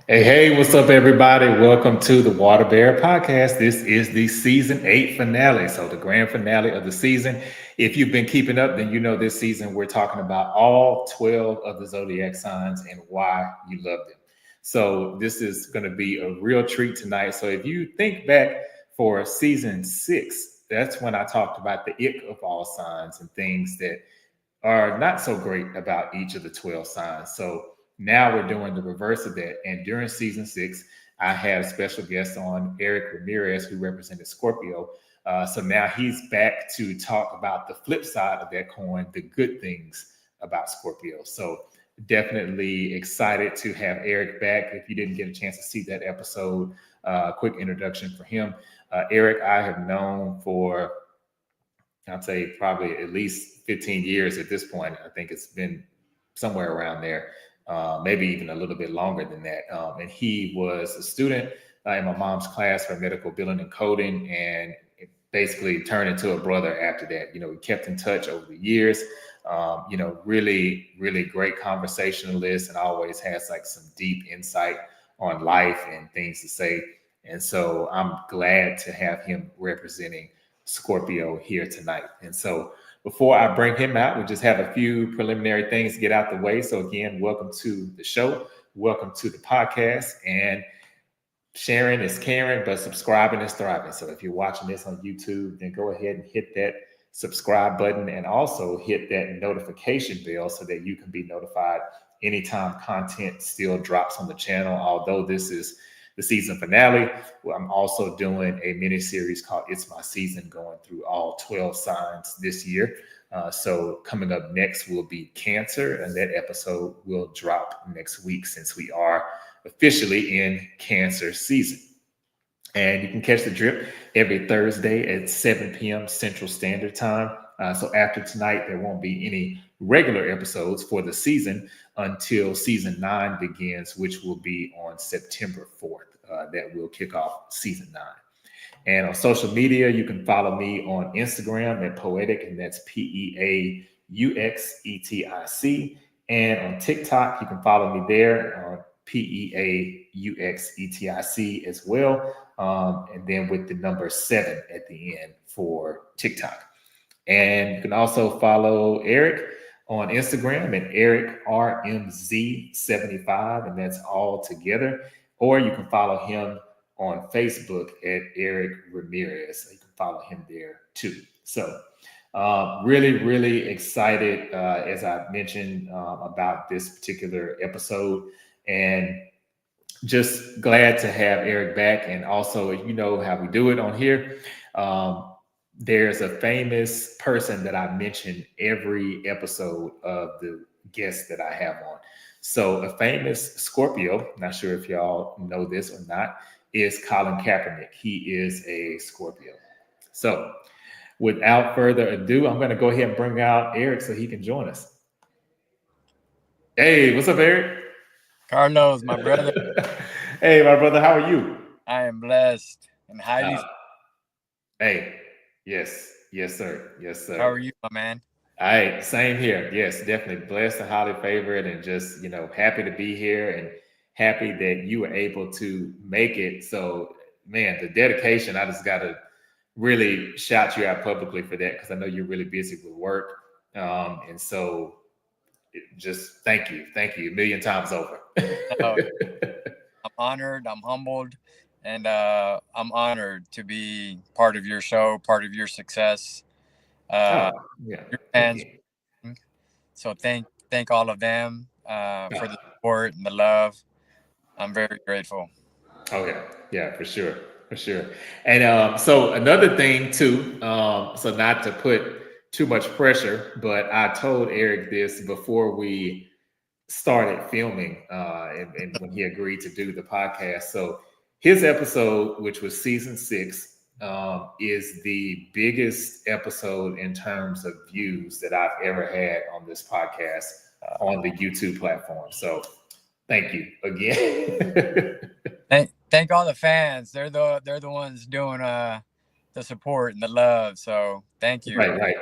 Hey, what's up, everybody? Welcome to the Water Bear Podcast. This is the season 8 finale, so the grand finale of the season. If you've been keeping up, then you know this season we're talking about all 12 of the zodiac signs and why you love them. So, this is going to be a real treat tonight. So, if you think back for season 6, that's when I talked about the ick of all signs and things that are not so great about each of the 12 signs. So now we're doing the reverse of that. And during season 6, I had a special guest on, Eric Ramirez, who represented Scorpio. So now he's back to talk about the flip side of that coin, the good things about Scorpio. So definitely excited to have Eric back. If you didn't get a chance to see that episode, quick introduction for him. Eric, I have known for I'd say probably at least 15 years at this point. I think it's been somewhere around there, maybe even a little bit longer than that. And he was a student in my mom's class for medical billing and coding, and it basically turned into a brother after that. We kept in touch over the years. Really, really great conversationalist, and always has like some deep insight on life and things to say. And so I'm glad to have him representing Scorpio here tonight. And so before I bring him out, we just have a few preliminary things to get out the way. So again, welcome to the show. Welcome to the podcast. And sharing is caring, but subscribing is thriving. So if you're watching this on YouTube, then go ahead and hit that subscribe button and also hit that notification bell so that you can be notified anytime content still drops on the channel. Although this is the season finale, I'm also doing a mini series called It's My Season, going through all 12 signs this year. So coming up next will be Cancer, and that episode will drop next week since we are officially in Cancer season. And you can catch the drip every Thursday at 7 p.m. Central Standard Time. So after tonight, there won't be any regular episodes for the season until season 9 begins, which will be on September 4th. That will kick off season 9. And on social media, you can follow me on Instagram at Poetic, and that's P-E-A-U-X-E-T-I-C. And on TikTok, you can follow me there on P-E-A-U-X-E-T-I-C as well. And then with the number 7 at the end for TikTok. And you can also follow Eric on Instagram at EricRMZ75, and that's all together. Or you can follow him on Facebook at Eric Ramirez. You can follow him there too. So really, really excited, as I mentioned, about this particular episode. And just glad to have Eric back. And also, you know how we do it on here. There's a famous person that I mention every episode of the guests that I have on. So a famous Scorpio, not sure if y'all know this or not, is Colin Kaepernick. He is a Scorpio. So without further ado, I'm going to go ahead and bring out Eric so he can join us. Hey, what's up, Eric? Carlos, my brother. Hey, my brother, how are you? I am blessed and highly. Hey, yes, sir. Yes, sir. How are you, my man? All right, same here. Yes, definitely blessed and highly favored, and just happy to be here and happy that you were able to make it. So, man, the dedication, I just got to really shout you out publicly for that, because I know you're really busy with work. And so just thank you a million times over. I'm honored, I'm humbled, and I'm honored to be part of your show, part of your success. Yeah. Your fans. So thank all of them for the support and the love. I'm very grateful. Okay. Yeah, for sure. And so another thing too, so not to put too much pressure, but I told Eric this before we started filming, and when he agreed to do the podcast. So his episode, which was season 6, is the biggest episode in terms of views that I've ever had on this podcast on the YouTube platform. So thank you again. Thank all the fans. They're the ones doing the support and the love. So thank you. Right.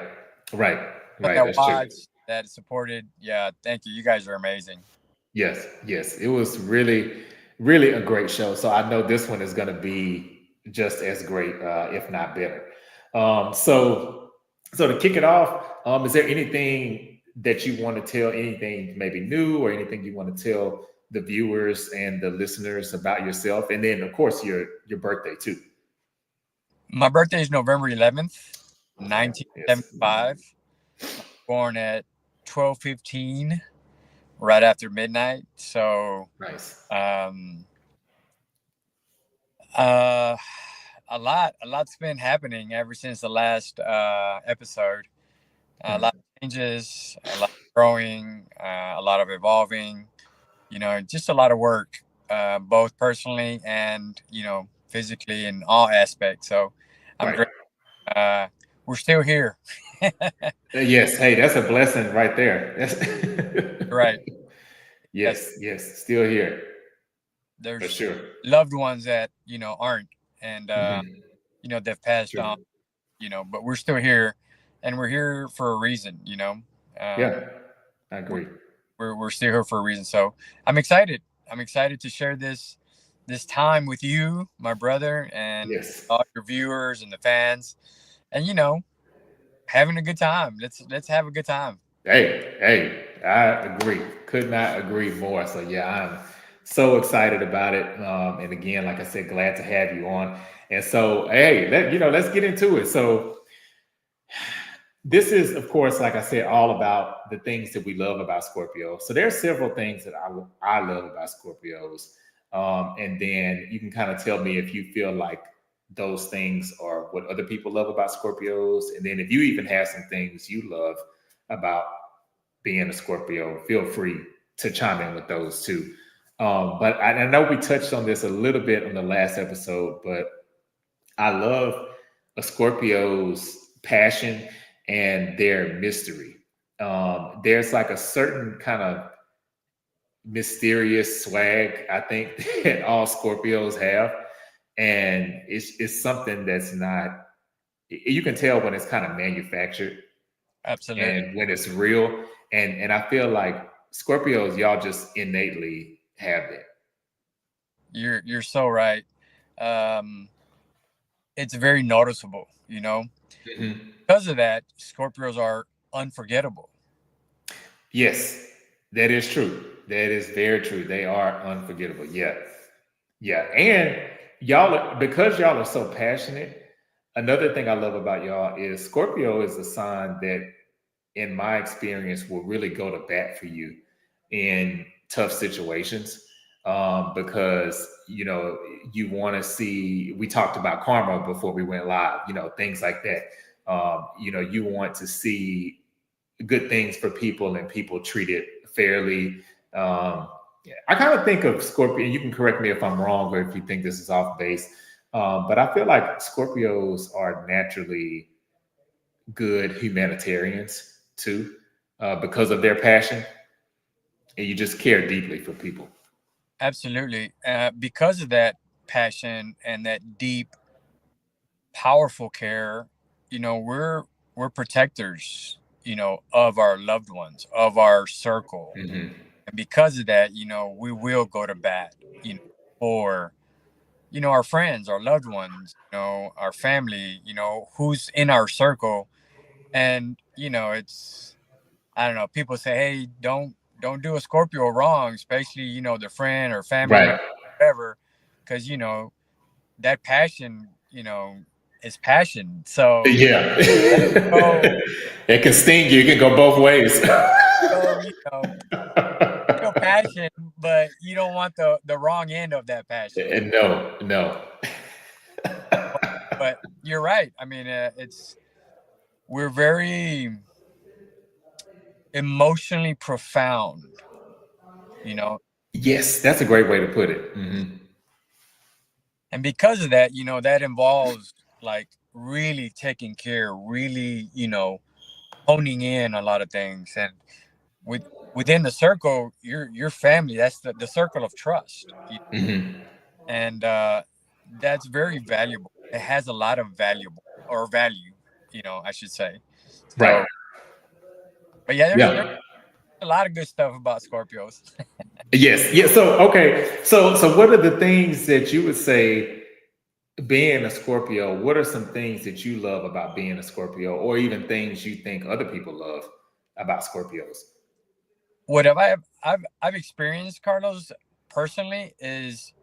That watched, that supported. Yeah, thank you. You guys are amazing. Yes. It was really, really a great show. So I know this one is going to be just as great, if not better. So, so to kick it off, is there anything that you want to tell? Anything maybe new, or anything you want to tell the viewers and the listeners about yourself, and then of course your birthday too. My birthday is November 11th, Okay. Yes. 1975. Born at 12:15, right after midnight. So, Nice. um, uh, a lot's been happening ever since the last episode. A Hmm. lot of changes, a lot of growing, a lot of evolving. Just a lot of work, both personally and physically in all aspects. So, I'm Right. great. Uh, we're still here. Yes. Hey, that's a blessing right there. That's Right. Yes. yes. Yes. Still here for There's sure. loved ones that aren't, and Hmm. they've passed on. True. But we're still here, and we're here for a reason. Uh, Yeah, I we're, agree. we're still here for a reason. So I'm excited. I'm excited to share this time with you, my brother, and Yes. all your viewers and the fans, and having a good time. Let's have a good time. Hey, I agree. Could not agree more. So yeah, I'm so excited about it. And again, like I said, glad to have you on. And so, hey, let's get into it. So this is, of course, like I said, all about the things that we love about Scorpio. So there are several things that I love about Scorpios. And then you can kind of tell me if you feel like those things are what other people love about Scorpios. And then if you even have some things you love about being a Scorpio, feel free to chime in with those too. But I know we touched on this a little bit on the last episode, but I love a Scorpio's passion and their mystery. There's like a certain kind of mysterious swag I think that all Scorpios have, and it's something that's not. You can tell when it's kind of manufactured Absolutely. and when it's real, and I feel like Scorpios, y'all just innately have that. You're so right. Um, it's very noticeable. Mhm. Because of that, Scorpios are unforgettable. Yes, that is true. That is very true. They are unforgettable. Yeah. Yeah. And because y'all are so passionate, another thing I love about y'all is Scorpio is a sign that, in my experience, will really go to bat for you in tough situations. Because, you want to see, we talked about karma before we went live, things like that. You want to see good things for people and people treated fairly. Yeah, I kind of think of Scorpio. You can correct me if I'm wrong or if you think this is off base, but I feel like Scorpios are naturally good humanitarians too, because of their passion, and you just care deeply for people. Absolutely. Because of that passion and that deep, powerful care, we're protectors, of our loved ones, of our circle. Hmm. And because of that, we will go to bat, for, our friends, our loved ones, our family, who's in our circle. And, it's, I don't know, people say, hey, don't do a Scorpio wrong, especially, the friend or family member, Right. whatever, because, that passion, is passion. So Yeah. let it go, It can sting you. It can go both ways. go, feel passion, but you don't want the wrong end of that passion. And no, no. But you're right. I mean, we're very emotionally profound, you know, Yes, that's a great way to put it. Hmm. and because of that, that involves like really taking care, really, honing in a lot of things, and with within the circle, your family, that's the circle of trust, Hmm. and that's very valuable. It has a lot of valuable or value, I should say. So, Right. but yeah, there's Yeah. A lot of good stuff about Scorpios. Yes, yes. So okay, so what are the things that you would say being a Scorpio? What are some things that you love about being a Scorpio, or even things you think other people love about Scorpios? What have I've experienced, Carlos, personally, is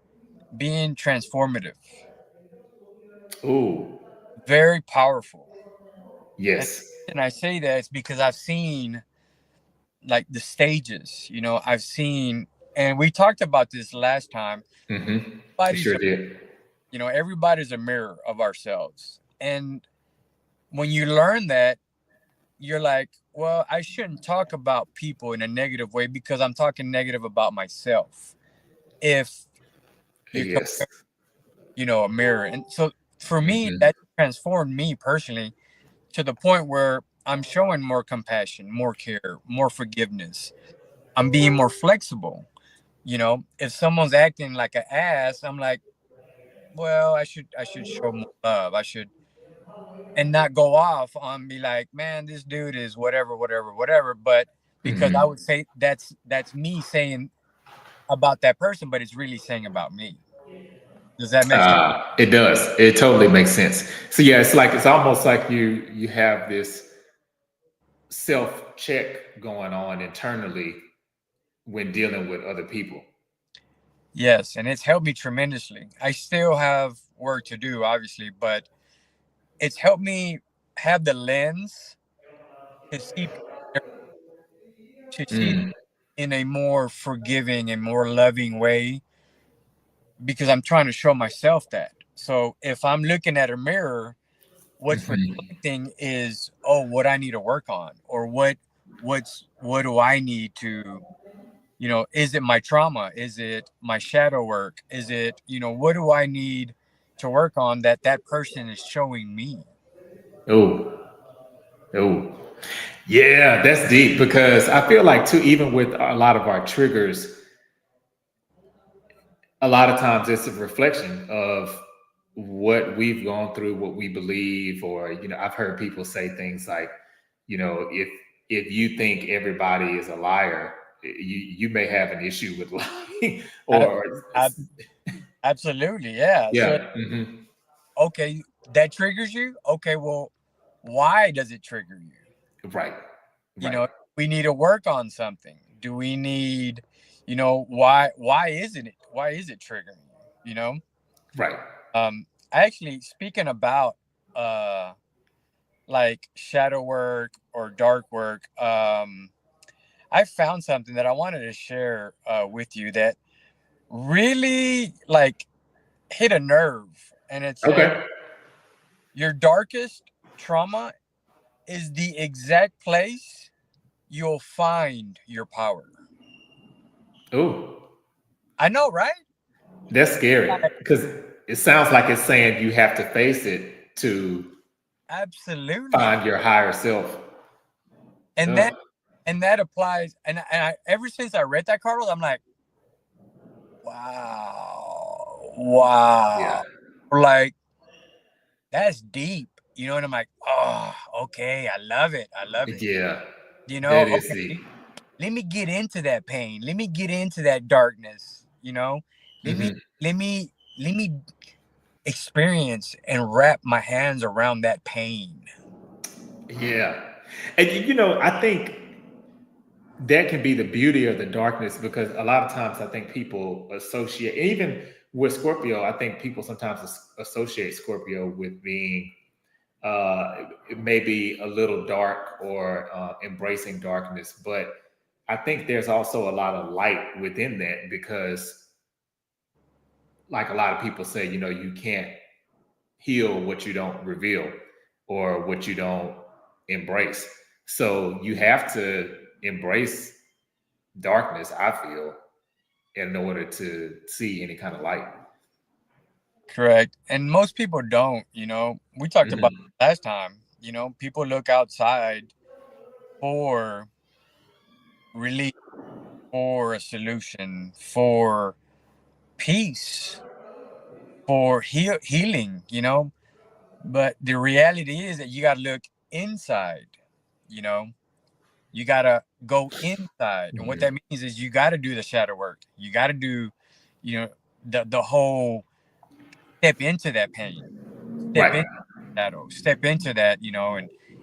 being transformative, Ooh, very powerful. And, yes. and I say that it's because I've seen like the stages, I've seen, and we talked about this last time. Mm-hmm. You Everybody's sure a, did. everybody's a mirror of ourselves. And when you learn that, you're like, well, I shouldn't talk about people in a negative way because I'm talking negative about myself. If you Yes. a mirror. And so for me, Mm-hmm. that transformed me personally to the point where I'm showing more compassion, more care, more forgiveness. I'm being more flexible. If someone's acting like an ass, I'm like, well, I should show more love. I should, and not go off on be like, man, this dude is whatever, whatever, whatever. But because I Mm-hmm. would say that's me saying about that person, but it's really saying about me. Does that make sense? It does. It totally makes sense. So yeah, it's almost like you have this self check going on internally when dealing with other people. Yes, and it's helped me tremendously. I still have work to do, obviously, but it's helped me have the lens to see to see Mm. in a more forgiving and more loving way because I'm trying to show myself that. So if I'm looking at a mirror, what's Hmm. reflecting is, oh, what I need to work on, or what do I need to, is it my trauma? Is it my shadow work? Is it, what do I need to work on that person is showing me? Oh, oh, yeah, that's deep because I feel like too, even with a lot of our triggers, a lot of times it's a reflection of what we've gone through, what we believe, or I've heard people say things like, if you think everybody is a liar, you may have an issue with lying, I, or I, absolutely, yeah. So yeah, hmm, okay, that triggers you. Okay, well, why does it trigger you? right, You right, know, we need to work on something. Do we need, why is it triggering you? right. Actually, speaking about like shadow work or dark work, I found something that I wanted to share with you that really like hit a nerve, and it says Okay. your darkest trauma is the exact place you'll find your power. Oh, I know, right? that's scary Like, because it sounds like it's saying you have to face it to absolutely. find your higher self. And that Oh, and that applies. And ever since I read that, Carlos, I'm like, wow, yeah, wow, like that's deep. And I'm like, oh, okay, I love it. I love it. yeah, that is Okay, deep. let me get into that pain. Let me get into that darkness. Let me Hmm. let me let me experience and wrap my hands around that pain. Yeah, and I think that can be the beauty of the darkness because a lot of times I think people associate, even with Scorpio, I think people sometimes associate Scorpio with being maybe a little dark or embracing darkness. But I think there's also a lot of light within that because, like a lot of people say, you can't heal what you don't reveal or what you don't embrace. So you have to embrace darkness, I feel, in order to see any kind of light. Correct. And most people don't. We talked about Mhm. it last time. People look outside for relief, for a solution, for peace, for healing. But the reality is that you got to look inside. You know, you gotta go inside. And what that means is you got to do the shadow work. You got to do, you know, the whole step into that pain, step Right. into shadow, step into that,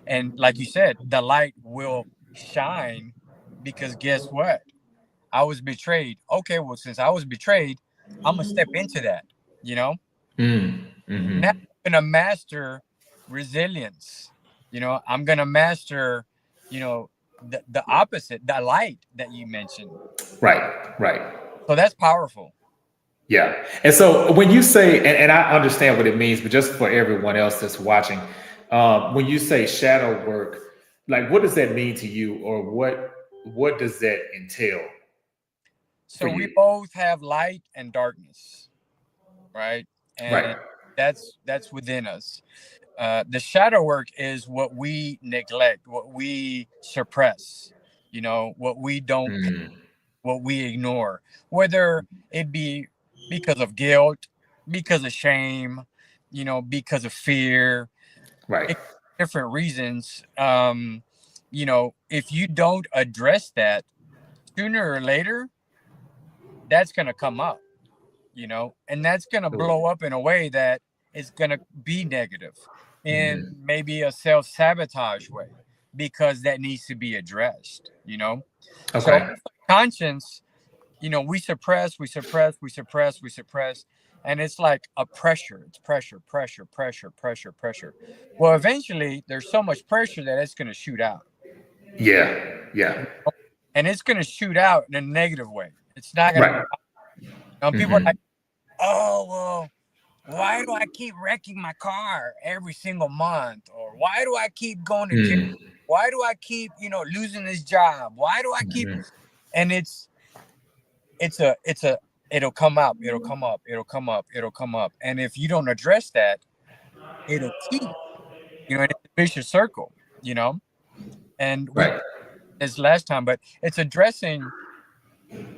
and like you said, the light will shine because guess what? I was betrayed. Okay, well, since I was betrayed, I'm gonna step into that, you know. Mm. Now Mm-hmm. I'm gonna master resilience. I'm gonna master, the opposite, the light that you mentioned. Right. Right. So that's powerful. Yeah. And so when you say, and I understand what it means, but just for everyone else that's watching, when you say shadow work, like what does that mean to you, or what does that entail for So we you? both have light and darkness, right? Right. And that's within us. The shadow work is what we neglect, what we suppress, what we don't pay, Mm. what we ignore, whether it be because of guilt, because of shame, because of fear, Right. it, different reasons. If you don't address that, sooner or later, that's going to come up, and that's going to blow up in a way that is going to be negative in Mm-hmm. maybe a self sabotage way because that needs to be addressed. So, Okay. conscience, we suppress, we suppress, we suppress, we suppress, and it's like a pressure. It's pressure, pressure, pressure, pressure, pressure. Well, eventually, there's so much pressure that it's going to shoot out, Yeah. Yeah. and it's going to shoot out in a negative way. It's not going to. Right. People are like, Mm-hmm. oh well, why do I keep wrecking my car every single month? Or why do I keep going to jail? Mm. Why do I keep, losing this job? Why do I keep, Mm-hmm. and it's a it'll come up, it'll come up, it'll come up, it'll come up. And if you don't address that, it'll keep, and it's a vicious circle, you know. And we Right. this last time, but it's addressing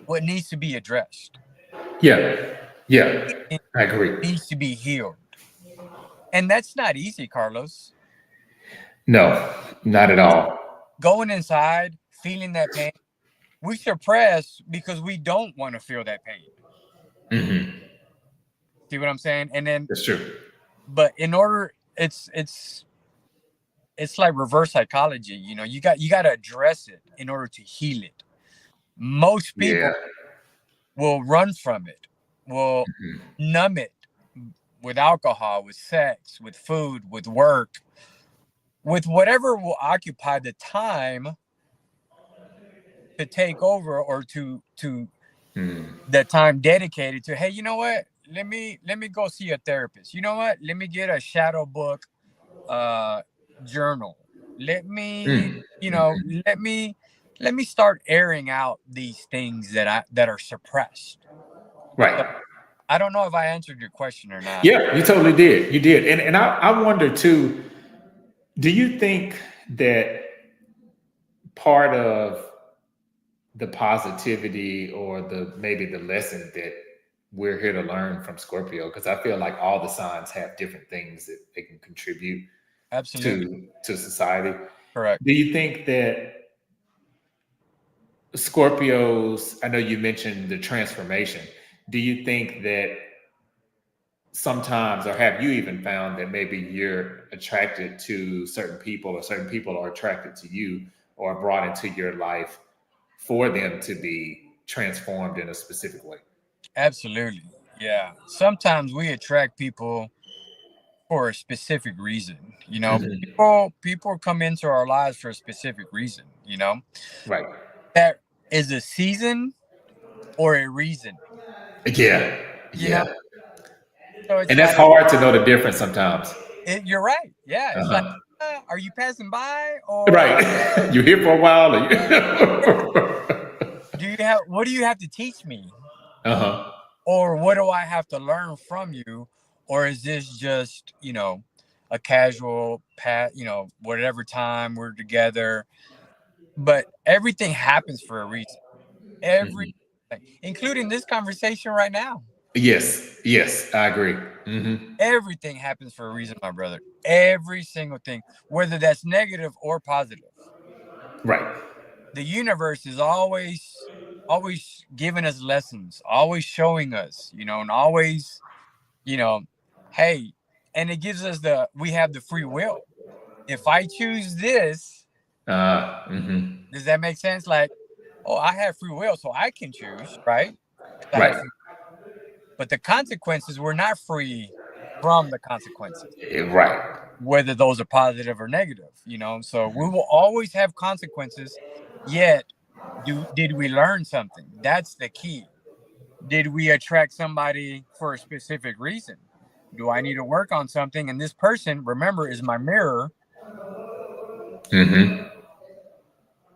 what needs to be addressed. Yeah. Yeah. It I agree. needs to be healed. And that's not easy, Carlos. No, not at all. Going inside, feeling that pain, we suppress because we don't want to feel that pain. Mm-hmm. See what I'm saying? And then, That's true. but in order, it's like reverse psychology. You got to address it in order to heal it. Most Yeah. people will run from it, will Mhm. numb it with alcohol, with sex, with food, with work, with whatever will occupy the time to take over or to Mm. the time dedicated to, hey, you know what, let me go see a therapist. You know what, let me get a shadow book, uh journal. let me Mm. you know Mhm. let me let me start airing out these things that are suppressed. So Right. I don't know if I answered your question or not. Yeah, you totally did. You did. And I wonder too, do you think that part of the positivity or the maybe the lesson that we're here to learn from Scorpio, because I feel like all the signs have different things that they can contribute Absolutely. to society. Correct. Do you think that Scorpios, I know you mentioned the transformation. Do you think that sometimes, or have you even found that maybe you're attracted to certain people, or certain people are attracted to you or brought into your life for them to be transformed in a specific way? Absolutely. Yeah, sometimes we attract people for a specific reason. Mhm. People come into our lives for a specific reason. Right. That is a season or a reason. Yeah. You know, Yeah. so it's And that's like, hard to know the difference sometimes. you're right. Yeah, it's like, Uh-huh. are you passing by, or Right. You're here for a while. Or what do you have to teach me, uh-huh. or what do I have to learn from you, or is this just a casual pat, whatever time we're together. But everything happens for a reason. Everything, Mhm. including this conversation right now. Yes. Yes. I agree. Hmm. Everything happens for a reason, my brother. Every single thing, whether that's negative or positive. Right. the universe is always giving us lessons, always showing us, and always, you know, hey, and it gives us we have the free will. If I choose this, Mm-hmm. does that make sense? Like, oh, I have free will, so I can choose, right? 'Cause I have Right. free, but the consequences, we're not free from the consequences, Right. whether those are positive or negative. So we will always have consequences, yet did we learn something? That's the key. Did we attract somebody for a specific reason? Do I need to work on something? And this person, remember, is my mirror. Mm-hmm.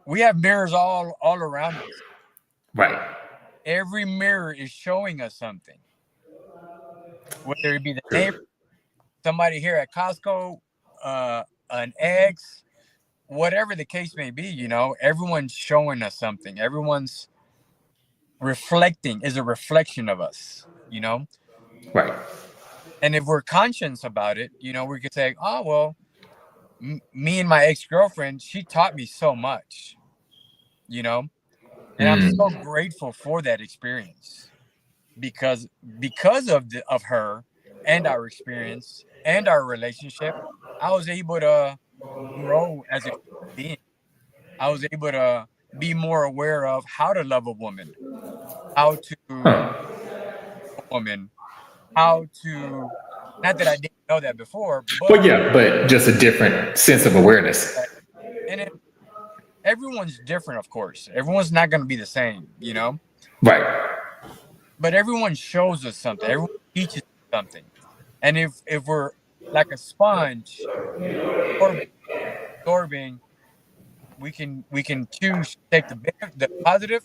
We have mirrors all around us. Right. Every mirror is showing us something, whether it be the neighbor, True. somebody here at Costco, an ex, whatever the case may be. Everyone's showing us something. Everyone's reflecting, is a reflection of us. Right. And if we're conscious about it, we could say, oh, well, me and my ex-girlfriend, she taught me so much, you know, and I'm so Mm. grateful for that experience because of her and our experience and our relationship. I was able to grow as a human being. I was able to be more aware of how to love a woman, how to Huh. a woman, how to, not that I didn't know that before, Well, but yeah, but just a different sense of awareness. and everyone's different, of course. Everyone's not going to be the same. Right. But everyone shows us something. Everyone teaches us something. And if we're like a sponge, absorbing, we can choose to take the positive,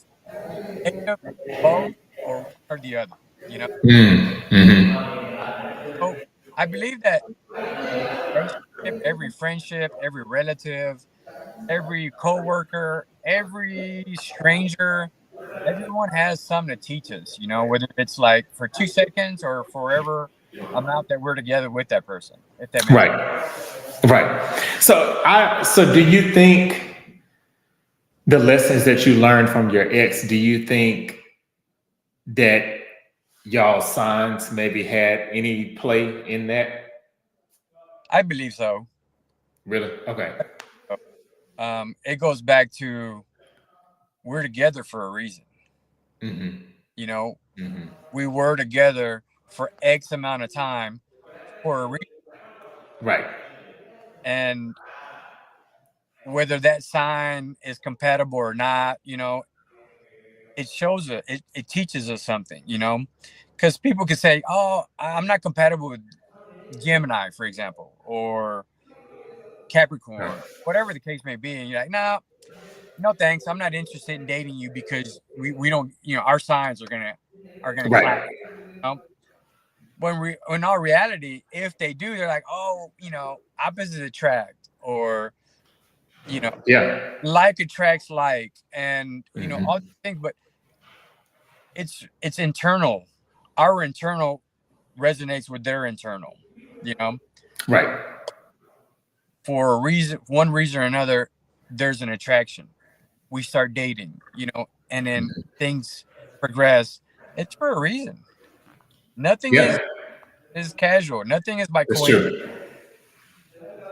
negative, both, or one or the other. You know. Mm. Mm-hmm. So I believe that every friendship, every relative, every coworker, every stranger, everyone has something to teach us, whether it's like for 2 seconds or forever amount that we're together with that person, if that makes sense. Right. Right. So do you think the lessons that you learned from your ex, do you think that y'all signs maybe had any play in that? I believe so. Really? Okay. It goes back to we're together for a reason. Mm-hmm. You know, Mm-hmm. we were together for X amount of time for a reason. Right. And whether that sign is compatible or not, it shows it teaches us something. Because people could say, oh, I'm not compatible with Gemini, for example, or Right. Capricorn, whatever the case may be. And you're like, no, no, thanks. I'm not interested in dating you because we don't, our signs are gonna clash. Right. You know? In all reality, if they do, they're like, oh, opposites attract, or you know, Yeah. like attracts like, and all Mm-hmm. these things. But it's internal. Our internal resonates with their internal. You know, Right. for a reason, one reason or another, there's an attraction. We start dating, and then things progress. It's for a reason. Nothing is Yeah. is casual. Nothing is by That's coincidence. true.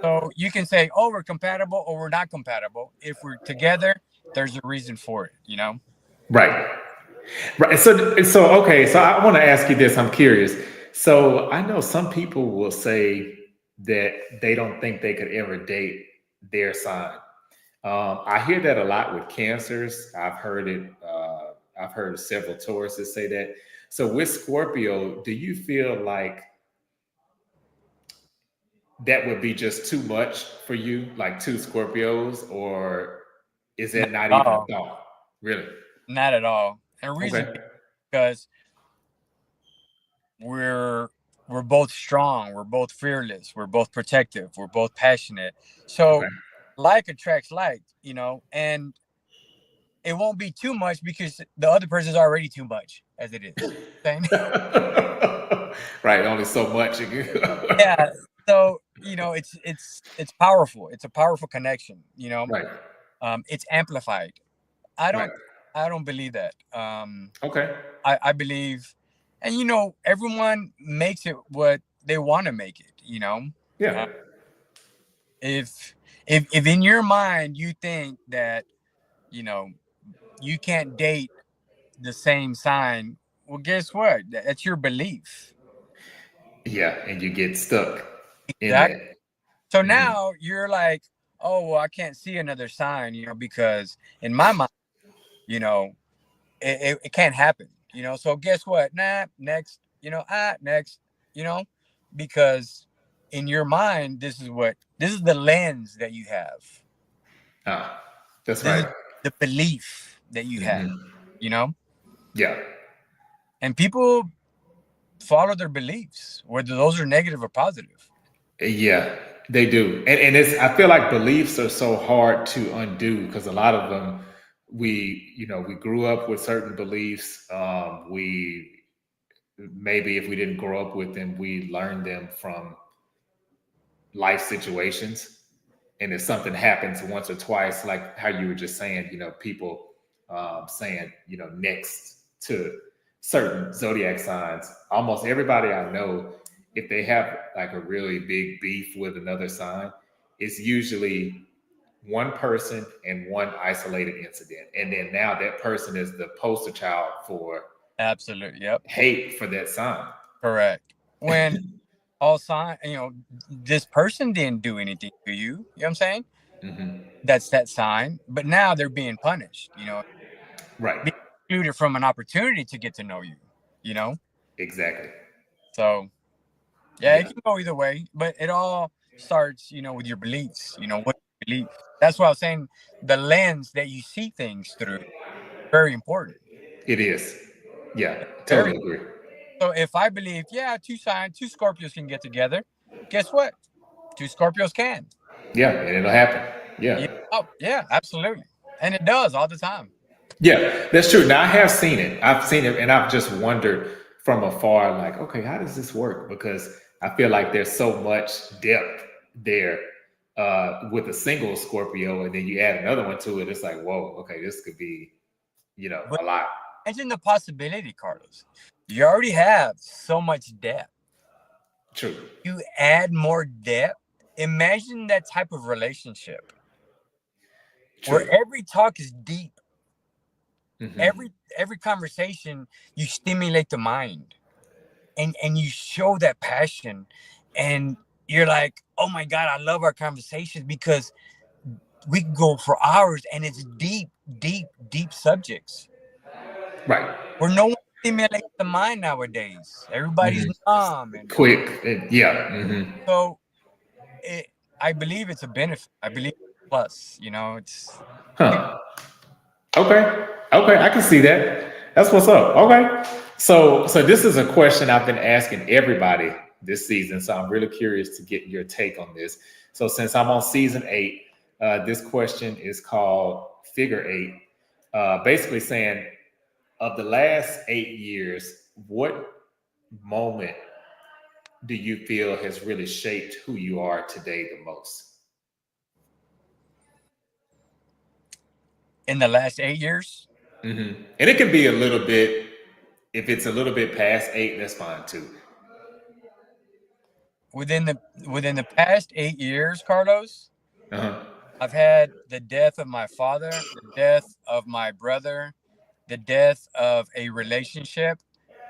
So you can say, "Oh, we're compatible," or "We're not compatible." If we're together, there's a reason for it. Right. Right. Okay. So I want to ask you this. I'm curious. So I know some people will say that they don't think they could ever date their sign. I hear that a lot with cancers. I've heard it. I've heard several Tauruses say that. So with Scorpio, do you feel like that would be just too much for you, like two Scorpios, or is Not that not at even a all. thought? Really? Not at all. And reason Okay. because we're we're both strong. We're both fearless. We're both protective. We're both passionate. So Okay. like attracts like. And it won't be too much because the other person's already too much as it is. Saying, Right. Only so much. yeah. So it's powerful. It's a powerful connection. Right. It's amplified. I Right. don't I don't believe that. Okay. I believe, and everyone makes it what they want to make it. Yeah. Uh, if if in your mind you think that you know you can't date the same sign, well, guess what? That's your belief. Yeah. And you get stuck in Exactly. that. So Hmm. now you're like, oh well, I can't see another sign, because in my mind, you know, it can't happen. So guess what? Nah, next. Next. You know, because in your mind, this is the lens that you have. Ah, that's This is right. the belief that you have. Hmm. You know, Yeah. and people follow their beliefs, whether those are negative or positive. Yeah, they do. And it's I feel like beliefs are so hard to undo because a lot of them we grew up with certain beliefs. We maybe if we didn't grow up with them, we learned them from life situations. And if something happens once or twice, like how you were just saying, people saying, next to certain zodiac signs, almost everybody I know, if they have like a really big beef with another sign, it's usually one person and one isolated incident. And then now that person is the poster child for Absolutely. Yep. hate for that sign. Correct. When all sign, this person didn't do anything to you. You know what I'm saying? Hmm. That's that sign. But now they're being punished. Right. Being excluded from an opportunity to get to know you. You know. Exactly. So yeah, it Yeah. can go either way, but it all starts, with your beliefs. What you believe. That's why I was saying the lens that you see things through very important. It is. Yeah. Very. Totally agree. So if I believe, yeah, two Scorpios can get together, guess what? Two Scorpios can. Yeah. And it'll happen. Yeah. Yeah. Oh, yeah, absolutely. And it does all the time. Yeah, that's true. Now I have seen it. I've seen it, and I've just wondered from afar, like, okay, how does this work? Because I feel like there's so much depth there with a single Scorpio, and then you add another one to it. It's like, whoa, okay, this could be, But a lot. imagine the possibility, Carlos. You already have so much depth. True. You add more depth. Imagine that type of relationship where True. every talk is deep. Hmm. Every conversation, you stimulate the mind and you show that passion, and you're like, oh my God, I love our conversations because we can go for hours and it's deep, deep, deep subjects Right. where no one stimulates the mind nowadays. Everybody's Hmm. numb, and Quick. Yeah. so it, I believe it's a benefit. I believe it's a plus. It's Huh. Okay. Okay. I can see that. That's what's up. Okay. So this is a question I've been asking everybody this season. So I'm really curious to get your take on this. So since I'm on season 8, this question is called Figure Eight. Basically saying of the last 8 years, what moment do you feel has really shaped who you are today the most? in the last 8 years. And it can be a little bit. If it's a little bit past 8, that's fine too. Within the past 8 years, Carlos, Uh-huh. I've had the death of my father, the death of my brother, the death of a relationship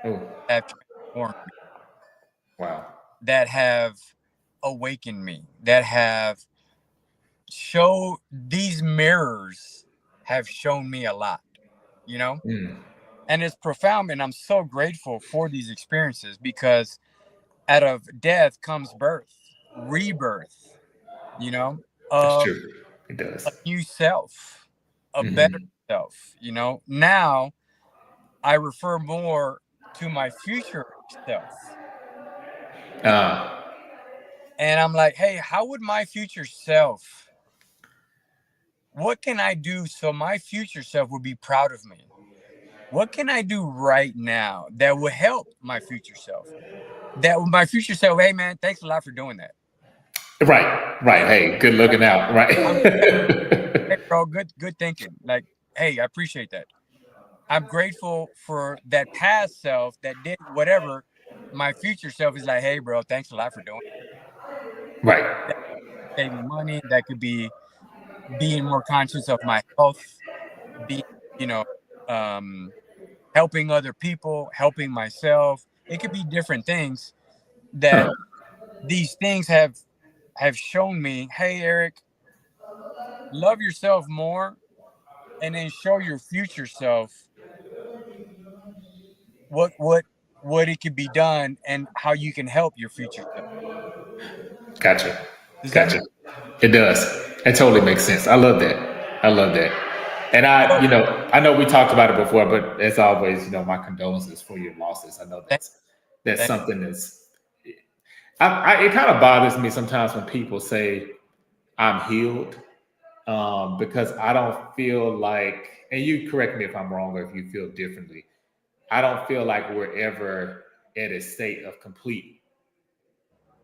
Oh, that have transformed me, wow. that have awakened me, that have show these mirrors have shown me a lot, you know? Mm, And it's profound, and I'm so grateful for these experiences because out of death comes birth, rebirth, that's of true. It does. a new self, a better Hmm. self. Now I refer more to my future self. Uh, And I'm like, hey, how would my future self, what can I do so my future self would be proud of me? What can I do right now that will help my future self? That my future self, hey man, thanks a lot for doing that. right, right. Hey, Hey, good like, looking out. I'm Right. hey bro, good thinking. Like, hey, I appreciate that. I'm grateful for that past self that did whatever. My future self is like, hey, bro, thanks a lot for doing Right. that. Saving money. That could be being more conscious of my health, being, you know, um, helping other people, helping myself. It could be different things that Huh. these things have shown me, hey, Eric, love yourself more, and then show your future self what what what it could be done and how you can help your future self. Gotcha. Does that make Gotcha. It does. It totally makes sense. I love that. I love that. And so? I know we talked about it before, but as always, my condolences for your losses. I know Thank, that's thank, something it kind of bothers me sometimes when people say I'm healed, because I don't feel like, and you correct me if I'm wrong or if you feel differently. I don't feel like we're ever at a state of complete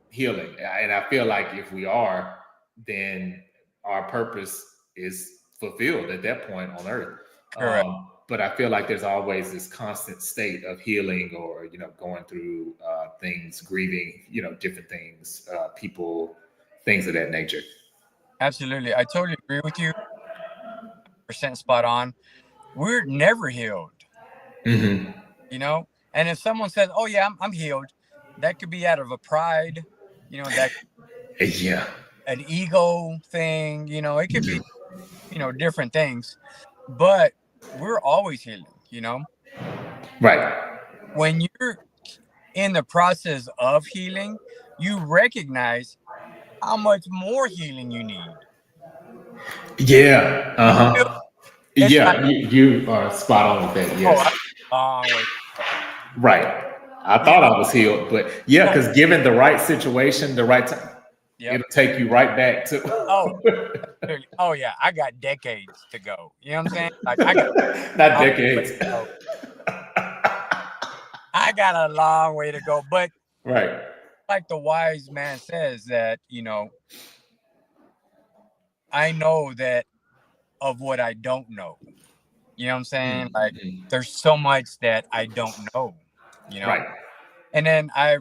healing. And I feel like if we are, then our purpose is fulfilled at that point on earth. correct. But I feel like there's always this constant state of healing, or going through things, grieving, different things, people, things of that nature. Absolutely. I totally agree with you. Percent spot on. We're never healed, Hmm. you know? And if someone says, oh, yeah, I'm healed, that could be out of a pride, that Yeah. an ego thing, it could be, different things. But we're always healing, Right. When you're in the process of healing, you recognize how much more healing you need. Yeah. You feel Uh-huh. it's like, Yeah. You are spot on with that. oh, Yes. I'm a long way to go. Right. I You thought know, I was healed, but yeah, because given the right situation, the right time, yep. it'll take you right back Oh, to clearly. Oh yeah, I got decades to go. You know what I'm saying? Like I got not a long way decades. to go. I got a long way to go. But Right. like the wise man says that, I know that of what I don't know. You know what I'm saying? Like Mhm. there's so much that I don't know, you know? Right. And then I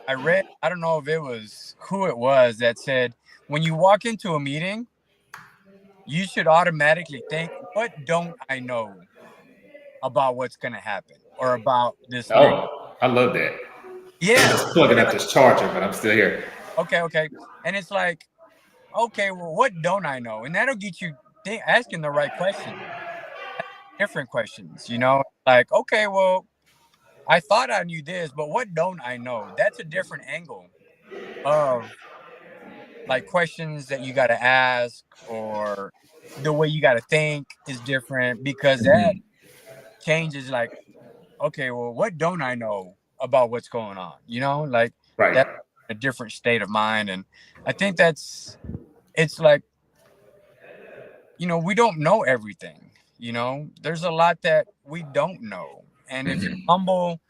I read, I don't know if it was who it was that said, when you walk into a meeting, you should automatically think, what don't I know about what's going to happen or about this next? Oh, I love that. I'm Yeah. just plugging And up this charger, but I'm still here. okay, okay. And it's like, okay, well, what don't I know? And that'll get you asking the right question, different questions, like, okay, well, I thought I knew this, but what don't I know? That's a different angle of like questions that you got to ask, or the way you got to think is different, because that Mhm. changes like, okay, well, what don't I know about what's going on? Like Right. that's a different state of mind. And I think it's like, we don't know everything, there's a lot that we don't know. And if you're Mhm. humble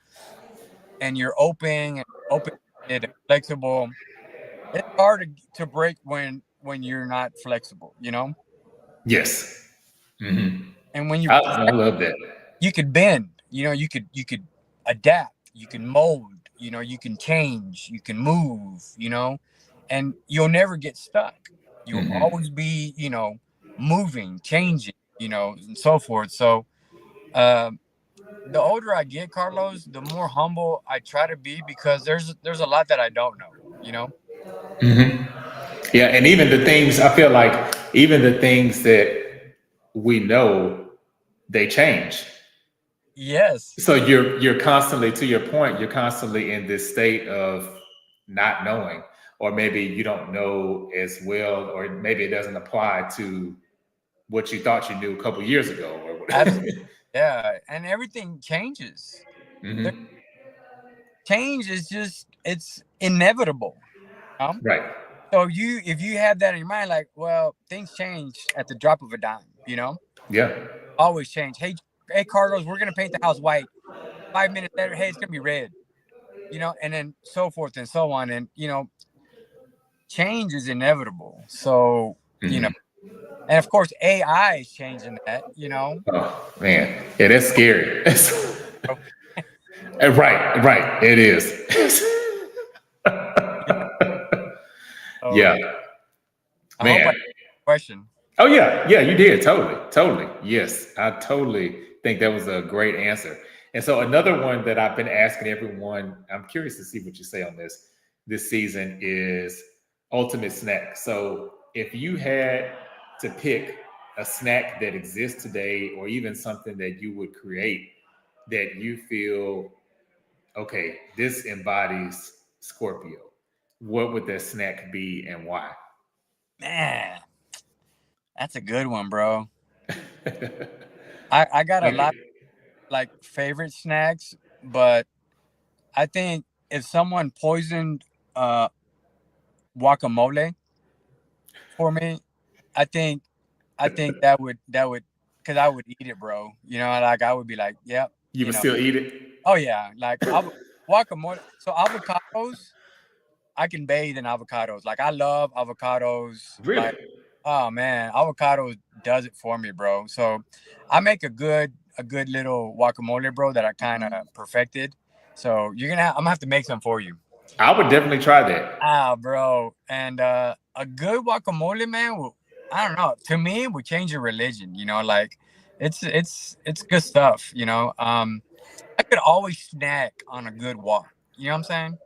and you're open and flexible, it's hard to break when you're not flexible, Yes. Hmm. and when you're I love that. you could bend, you could adapt, you can mold, you can change, you can move, and you'll never get stuck. You'll Hmm. always be, moving, changing, and so forth. So um the older I get, Carlos, the more humble I try to be, because there's a lot that I don't know. Hmm. Yeah, and even the things I feel like, even the things that we know, they change. Yes, So you're constantly, to your point, you're constantly in this state of not knowing, or maybe you don't know as well, or maybe it doesn't apply to what you thought you knew a couple years ago, or absolutely. what. Yeah, and everything changes. The Hmm. change is just, it's inevitable. Right. So if you have that in your mind, like, well, things change at the drop of a dime, Yeah. always change. Hey, Carlos, we're gonna paint the house white. 5 minutes later, hey, it's gonna be red. And then so forth and so on. And change is inevitable. So Hmm. And of course, AI is changing that, you know. Oh man, yeah, that's scary. So, Right, right, it is. yeah. So Yeah, I hope I man. question. Oh yeah, yeah, you did totally, totally. Yes, I totally think that was a great answer. And so another one that I've been asking everyone, I'm curious to see what you say on this season is ultimate snack. So if you had to pick a snack that exists today, or even something that you would create that you feel, okay, this embodies Scorpio, what would that snack be and why? Man, that's a good one, bro. I got a Like lot like favorite snacks, but I think if someone poisoned uh guacamole for me, I think that would because I would eat it, bro. You know, like I would be like, yep, you you would know, still eat it? oh yeah, like guacamole. So avocados, I can bathe in avocados. Like I love avocados. Really? Like oh man, avocado does it for me, bro. So I make a good little guacamole, bro, that I kind of perfected. So I'm gonna have to make some for you. I would definitely try that. Ah, bro, and a good guacamole, man. I don't know. To me, it would change your religion. You know, like it's good stuff. You know, I could always snack on a good walk. You know what I'm saying?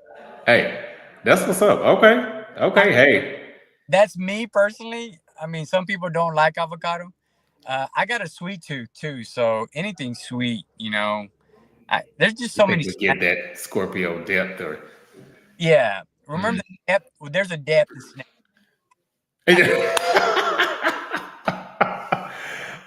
Hey, that's what's up. Okay. I Okay. Hey. That's me personally. I mean, some people don't like avocado. I got a sweet tooth too, so anything sweet, you know. There's just You so think many we get snacks. that Scorpio depth or Yeah, remember mm. the depth? Well, there's a depth in snacks.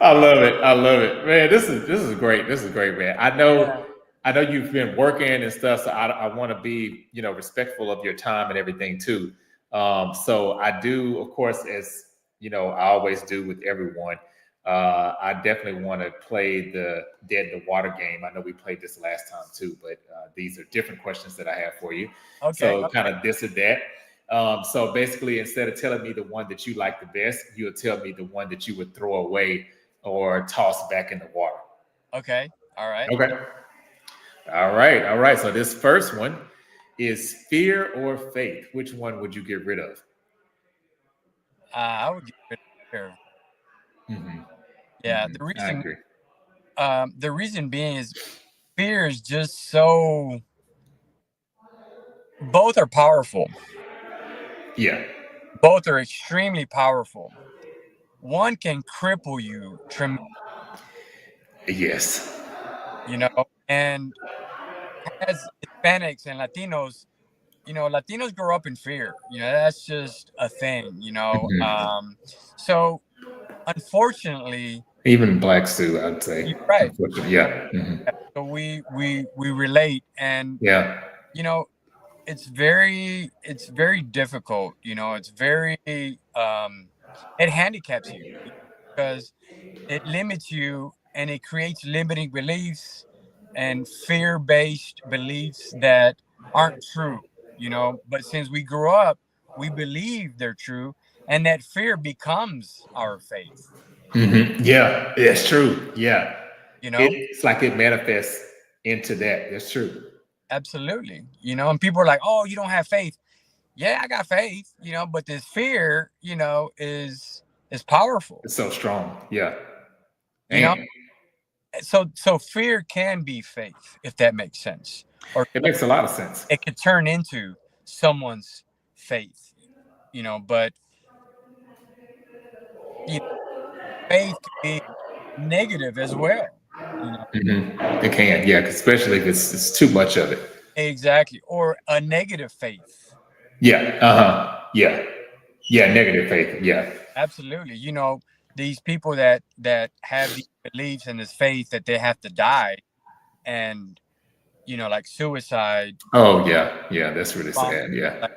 I love it. I love it. Man, this is great. This is great, man. Yeah. I know you've been working and stuff, so I want to be, respectful of your time and everything too. So I do, of course, as I always do with everyone. I definitely want to play the dead in the water game. I know we played this last time too, but these are different questions that I have for you. Okay. So kind of this or that. So basically, instead of telling me the one that you like the best, you'll tell me the one that you would throw away or toss back in the water. Okay. All right. Okay. All right. All right. So this first one is fear or faith. Which one would you get rid of? I would get rid of fear. Hmm. Yeah. I agree. The reason being is fear is just so. Both are powerful. Yeah. Both are extremely powerful. One can cripple you tremendously, Yes. you know, and as Hispanics and Latinos, Latinos grow up in fear. That's just a thing. Mhm. So unfortunately, Even blacks too, I'd say. you're right. Unfortunately. Yeah. Hmm. So we relate, and Yeah. you know, it's very difficult. It's very it handicaps you because it limits you and it creates limiting beliefs and fear-based beliefs that aren't true. But since we grew up, we believe they're true, and that fear becomes our faith. Hmm. Yeah. It's true. Yeah. you know It's like it manifests into that. That's true. Absolutely. And people are like, oh, you don't have faith. Yeah, I got faith, but this fear, is powerful. It's so strong. Yeah. you know Man, so fear can be faith, if that makes sense. Or it makes a lot of sense. it could turn into someone's faith, but you know, faith can be negative as well. you know Hmm. It can, yeah, especially if it's too much of it. exactly, or a negative faith. Yeah. Uh huh. Yeah. Yeah. Negative faith. Yeah. Absolutely. These people that have these beliefs and this faith that they have to die, and like suicide, Oh yeah. Yeah. That's really bomb, sad. Yeah. like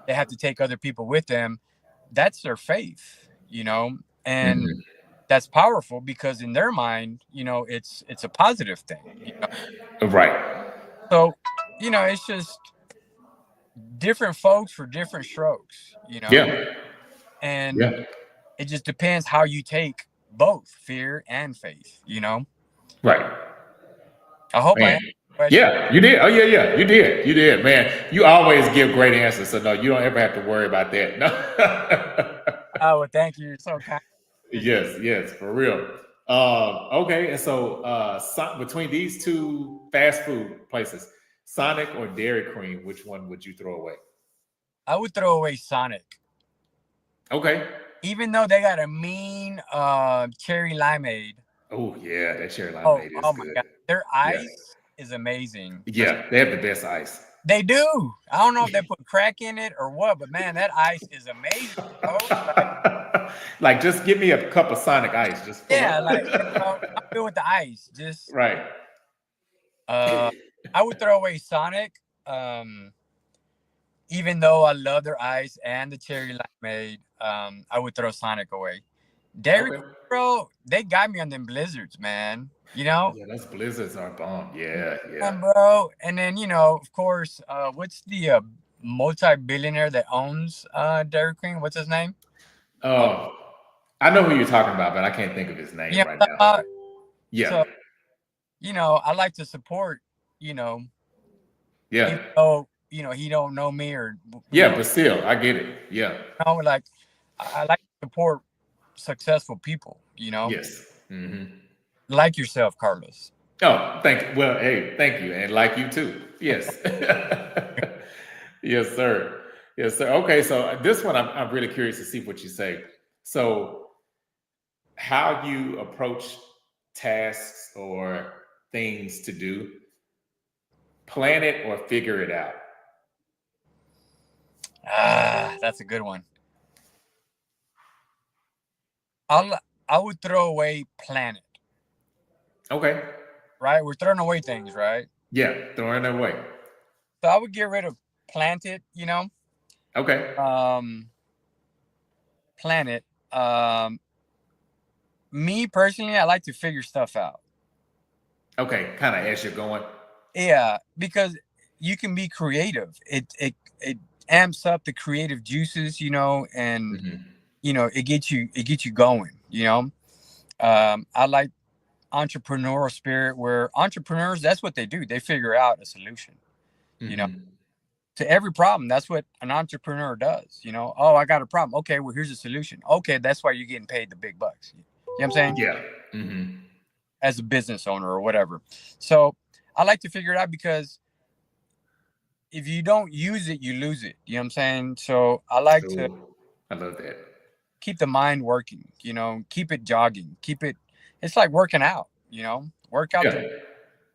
they have to take other people with them. That's their faith, and Hmm. that's powerful because in their mind, it's a positive thing. Right. So, it's just different folks for different strokes. Yeah. And Yeah. it just depends how you take both fear and faith, you know? Right. I hope I Man. answered the question. Yeah, you did. Oh yeah, yeah. You did. You did, man. You always give great answers. So no, you don't ever have to worry about that. No. Oh, well, thank you. You're so kind. Appreciate Yes, yes, for real. Okay, and so between these two fast food places, Sonic or Dairy Queen, which one would you throw away? I would throw away Sonic. Okay. Even though they got a mean cherry limeade. Oh yeah, that cherry Oh, lemonade is oh my good. God. Their Yeah, ice is amazing. yeah, they have the best ice. They do. I don't know if they put crack in it or what, but man, that ice is amazing, bro. Like, Like, just give me a cup of Sonic ice, just full yeah, up. like, I'm good with the ice. Just Right. uh I would throw away Sonic. Um, even though I love their ice and the cherry limeade, I would throw Sonic away. Dairy Okay. Queen, bro, they got me on them blizzards, man. You Oh, know? yeah, those blizzards are bomb. Yeah, yeah. And bro, and then of course, what's the multi-billionaire that owns Dairy Queen? What's his name? Uh, Oh, I know who you're talking about, but I can't think of his name right what I'm talking now. about? Yeah, So, I like to support, you know, yeah, even though, he don't know me or yeah. But still, I get it. Yeah. like I like to support successful people, Yes. like yourself, Carlos. Oh, thank you. Well, hey, thank you, and like you too. Yes. Yes, sir. Yes, sir. Okay, so this one I'm really curious to see what you say. So, how you approach tasks or things to do, plan it or figure it out. Ah, that's a good one. I'll I would throw away planet, Okay. right? We're throwing away things, right? Yeah, throwing it away. So I would get rid of planted, Okay. um, planet. Me personally, I like to figure stuff out. Okay. Kind of as you're going. Yeah, because you can be creative. It amps up the creative juices, and Mhm. it gets you going. I like entrepreneurial spirit where entrepreneurs, that's what they do. They figure out a solution. You know, Mhm. to every problem. That's what an entrepreneur does. Oh, I got a problem. Okay, well, here's a solution. Okay, that's why you're getting paid the big bucks. You know what I'm saying? Yeah. Mhm. As a business owner or whatever. So I like to figure it out because if you don't use it, you lose it. You know what I'm saying? So I like to Oh, I love that. keep the mind working, keep it jogging, it's like working out, work out the Yeah.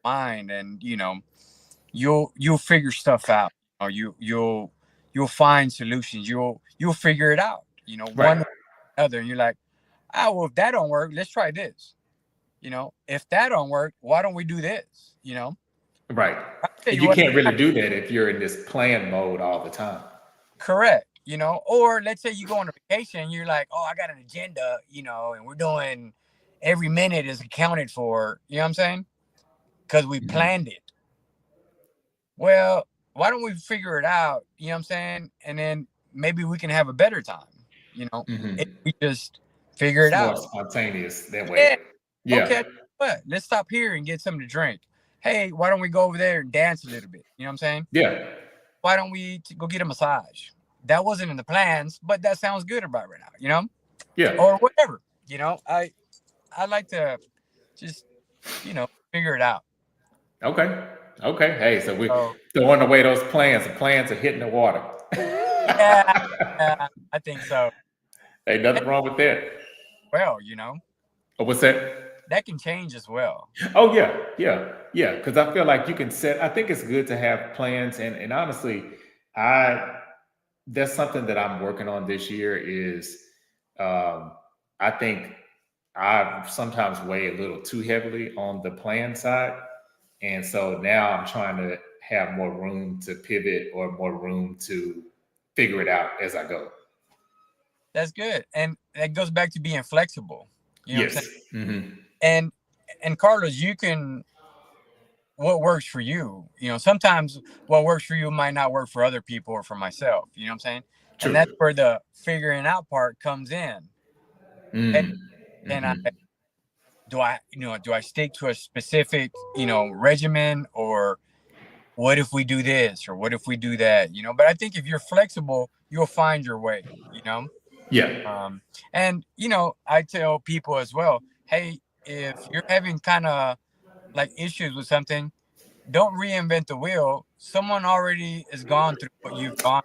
mind and, you'll figure stuff out. You'll find solutions. You'll figure it out, one Right. or the other. And you're like, well, if that don't work, let's try this. If that don't work, why don't we do this? Right. I tell And you you what, can't really do that if you're in this plan mode all the time. correct. Or let's say you go on a vacation, you're like, oh, I got an agenda, and we're doing every minute is accounted for. You know what I'm saying? Because we Mhm. planned it. Well, why don't we figure it out? You know what I'm saying? And then maybe we can have a better time. If Mhm. we just figure it It's more out. spontaneous that way. Yeah. Yeah. Okay. But let's stop here and get something to drink. Hey, why don't we go over there and dance a little bit? You know what I'm saying? Yeah. Why don't we go get a massage? That wasn't in the plans, but that sounds good about right now. Yeah. Or whatever. I like to just figure it out. Okay. Okay. Hey, so we So throwing away those plans. The plans are hitting the water. yeah, yeah, I think so. Ain't And nothing wrong with that. well, Oh, what's that? that can change as well. Oh yeah, yeah, yeah. Because I feel like you can set. I think it's good to have plans, and honestly, I that's something that I'm working on this year. Is I think I sometimes weigh a little too heavily on the plan side, and so now I'm trying to have more room to pivot or more room to figure it out as I go. That's good, and that goes back to being flexible. You know what I'm saying? Yes. Hmm. And Carlos, you can what works for you. Sometimes what works for you might not work for other people or for myself. You know what I'm saying? And that's True. where the figuring out part comes in. Hey, Mm. can I Hmm. do I stick to a specific, regimen, or what if we do this, or what if we do that? But I think if you're flexible, you'll find your way. Yeah. Um, and I tell people as well, hey, if you're having kind of like issues with something, don't reinvent the wheel. Someone already has gone through what you've gone,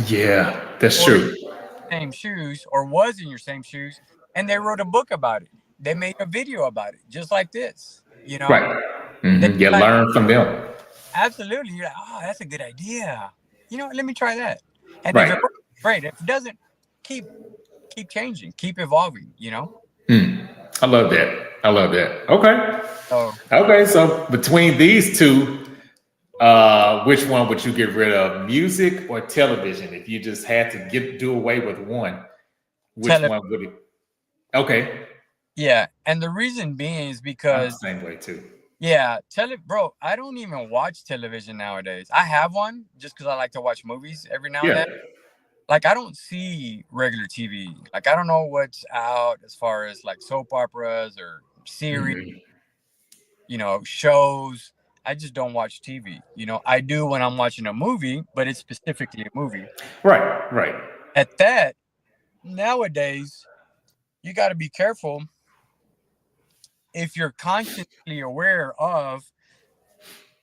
Yeah, that's or true. same shoes, or was in your same shoes, and they wrote a book about it. They made a video about it, just like this. Right. They Yeah, like, learn from them. absolutely. You're like, oh, that's a good idea. Let me try that. And if Right. it works, great. If it doesn't, keep keep changing, keep evolving. I love that. I love that. Okay. So Okay. So between these two, which one would you get rid of? Music or television? If you just had to do away with one, which tele one would it? Okay. yeah. And the reason being is I'm the because, same way too. yeah, bro, I don't even watch television nowadays. I have one just because I like to watch movies every now and Yeah. then. Like, I don't see regular TV. Like, I don't know what's out as far as like soap operas or series, Mhm. shows. I just don't watch TV. I do when I'm watching a movie, but it's specifically a movie. Right. Right. At that, nowadays, you got to be careful if you're consciously aware of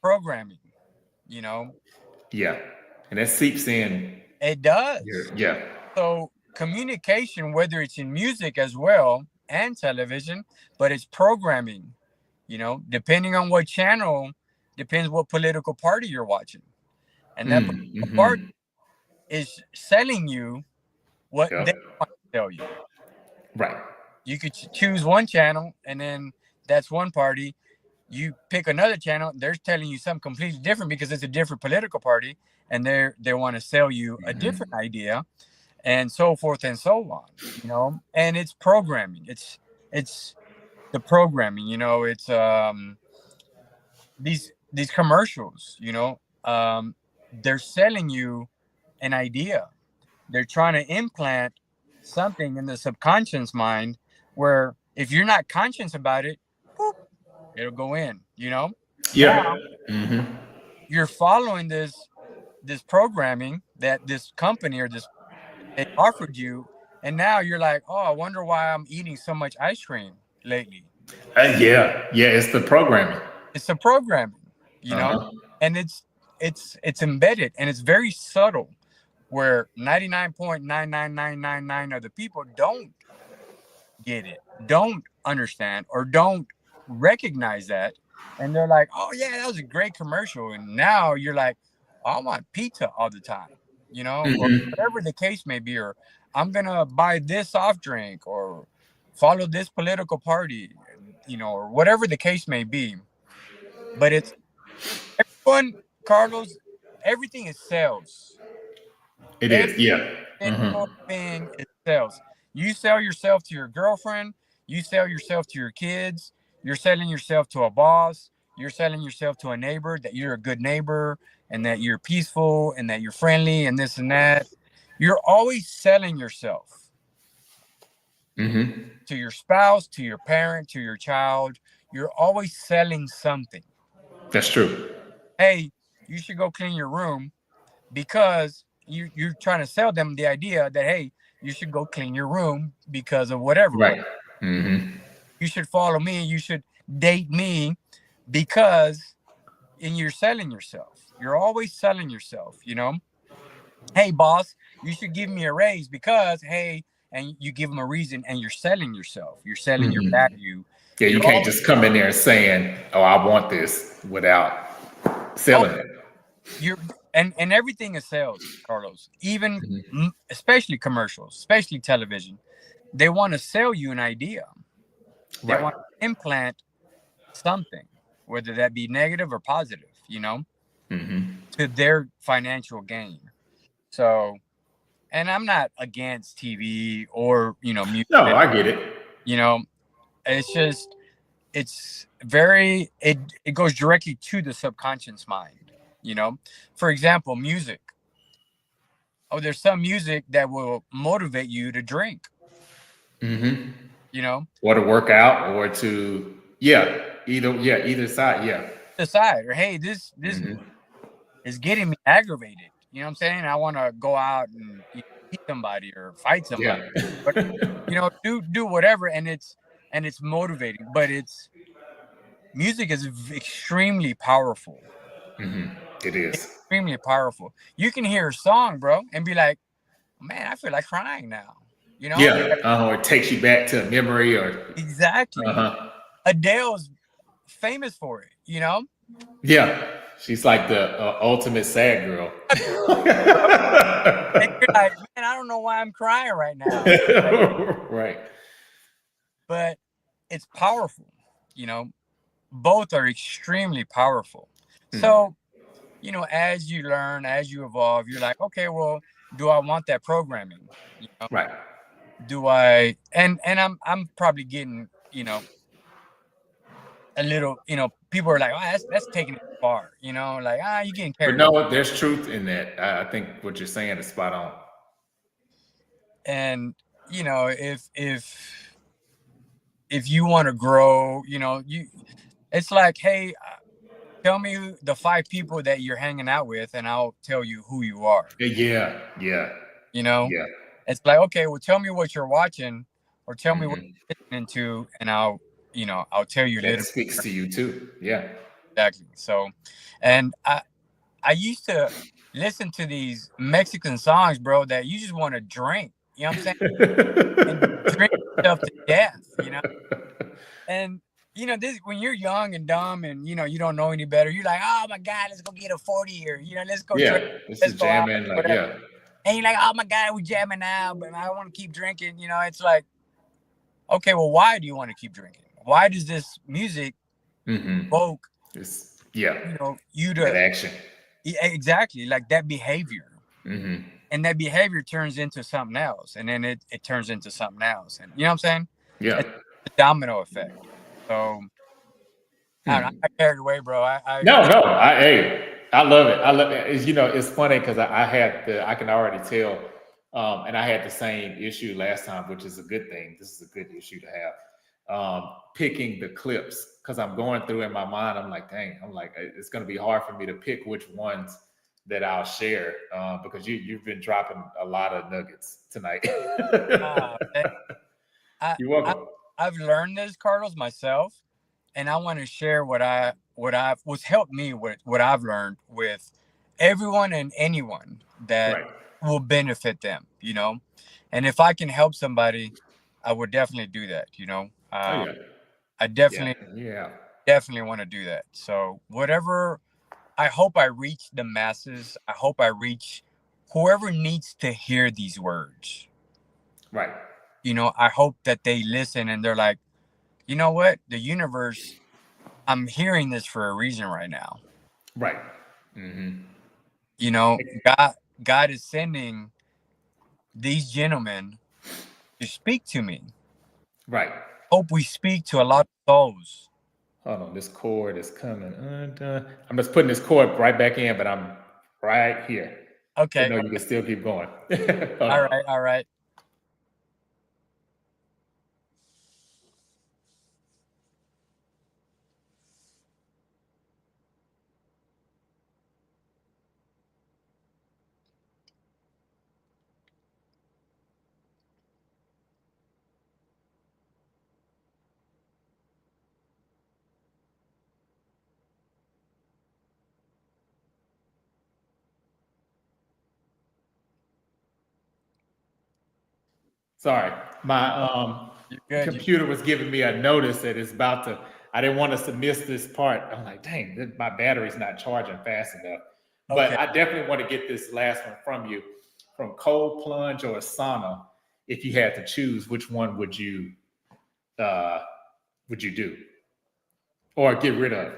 programming, you know, Yeah. And that seeps in it does. here. Yeah. So, communication, whether it's in music as well and television, but it's programming, depending on what channel, depends what political party you're watching. And that political party Mm-hmm. is selling you what Yep. they want to tell you. Right. You could choose one channel, and then that's one party. You pick another channel, they're telling you something completely different because it's a different political party, and they want to sell you a different Mm-hmm. idea, and so forth and so on. And it's programming. It's the programming. It's these commercials. They're selling you an idea. They're trying to implant something in the subconscious mind where if you're not conscious about it, boop, it'll go in. Now Yeah. Mm-hmm. you're following this programming that this company or this they offered you, and now you're like, oh, I wonder why I'm eating so much ice cream lately. Yeah. Yeah. It's the programming. It's the programming, you know, Uh-huh. and it's embedded, and it's very subtle where 99.99999 of the people don't get it, don't understand, or don't recognize that. And they're like, oh, yeah, that was a great commercial. And now you're like, I want pizza all the time, or Mm-hmm. whatever the case may be, or I'm going to buy this soft drink or follow this political party, or whatever the case may be. But it's everyone, Carlos, everything is sales. It is. Yeah. Mm-hmm. Single thing is sales. You sell yourself to your girlfriend, you sell yourself to your kids, you're selling yourself to a boss, you're selling yourself to a neighbor that you're a good neighbor and that you're peaceful and that you're friendly and this and that. You're always selling yourself Mm-hmm. to your spouse, to your parent, to your child. You're always selling something. That's true. Hey, you should go clean your room because you're trying to sell them the idea that, hey, you should go clean your room because of whatever. What Right. Mm-hmm. you should follow me, you should date me because, and you're selling yourself. You're always selling yourself. Hey, boss, you should give me a raise because, hey, and you give them a reason, and you're selling yourself. You're selling your Mm-hmm. value. Yeah, you You're can't always, just come in there saying, "Oh, I want this," without oh, selling it. you're and everything is sales, Carlos. Even Mhm. especially commercials, especially television. They want to sell you an idea. They Right. want to implant something, whether that be negative or positive, Mm-hmm. to their financial gain. So, and I'm not against TV or, No, music, I get it. you know, it's just, it goes directly to the subconscious mind. For example, music. Oh, there's some music that will motivate you to drink. Mm-hmm. you know, Or to work out, or to either side. Yeah. decide, or hey, this Mm-hmm. is getting me aggravated. You know what I'm saying? I want to go out and beat somebody or fight somebody, Yeah. but do whatever, and it's motivating. But it's music is extremely powerful, Mm-hmm. It is. extremely powerful. You can hear a song, bro, and be like, man, I feel like crying now. You know, Yeah. Or it takes you back to a memory, or exactly. uh-huh. Adele's famous for it. You know, Yeah. She's like the ultimate sad girl. and you're like, man, I don't know why I'm crying right now. Like, Right. but it's powerful. You know, both are extremely powerful. Hmm. So, as you learn, as you evolve, you're like, okay, well, do I want that programming? You know, Right. do I? And I'm probably getting, a little, people are like, oh, that's taking it far. Like, you're getting But carried away. no, there's truth in that. I think what you're saying is spot on. And if you want to grow, it's like, hey, tell me the 5 people that you're hanging out with, and I'll tell you who you are. Yeah. Yeah. You know, Yeah. it's like, okay, well, tell me what you're watching, or tell me what Hmm. you're listening to, and I'll tell you a That little speaks bit. to you too. Yeah. Exactly. So, and I used to listen to these Mexican songs, bro, that you just want to drink. You know what I'm saying? And drink yourself to death. And this, when you're young and dumb, and you don't know any better, you're like, oh my god, let's go get a 40, or let's go drink, Yeah. This let's is go out, jamming. Like, whatever. yeah. And you're like, oh my god, we're jamming now, but I want to keep drinking. It's like, okay, well, why do you want to keep drinking? Why does this music Hmm. evoke, It's, yeah. you That to action. exactly like that behavior, Hmm. and that behavior turns into something else, and then it turns into something else, and you know what I'm saying? Yeah. It's a domino effect. So I don't know. Hmm. I got carried away, bro. No, no. I love it. I love it. It's funny because I can already tell, and I had the same issue last time, which is a good thing. This is a good issue to have. Picking the clips, because I'm going through in my mind. I'm like, dang. I'm like, it's going to be hard for me to pick which ones that I'll share, because you've been dropping a lot of nuggets tonight. Man, I, You're I welcome. I've learned this, Carlos, myself, and I want to share what's helped me with what I've learned with everyone and anyone that Right. will benefit them. And if I can help somebody, I would definitely do that. Oh yeah. I Yeah. Yeah. definitely want to do that. So whatever, I hope I reach the masses. I hope I reach whoever needs to hear these words. Right. I hope that they listen and they're like, you know what? The universe, I'm hearing this for a reason right now. Right. Hmm. God is sending these gentlemen to speak to me. Right. Hope we speak to a lot of souls. Hold on, this cord is coming undone. I'm just putting this cord right back in, but I'm right here. So Okay. no, you can still keep going. Hold All on. right. All right. Sorry. My You're good. computer was giving me a notice that it's about to, I didn't want us to miss this part. I'm like, dang, my battery's not charging fast enough. But Okay. I definitely want to get this last one from you. From cold plunge or a sauna, if you had to choose, which one uh would you do? Or get rid of?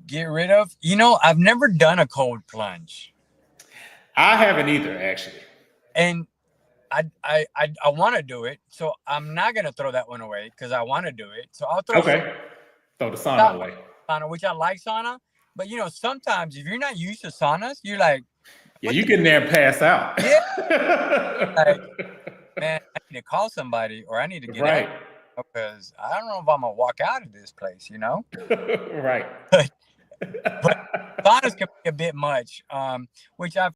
Get rid of. I've never done a cold plunge, I haven't either, actually. and I want to do it. So I'm not gonna throw that one away because I want to do it. So I'll throw Okay. Throw the sauna sauna, away. which I like sauna. But sometimes if you're not used to saunas, you're like, Yeah, what you the get in there and pass out. yeah? Like, man, I need to call somebody or I need to get out Right. because I don't know if I'm gonna walk out of this place, Right. But saunas can be a bit much, which I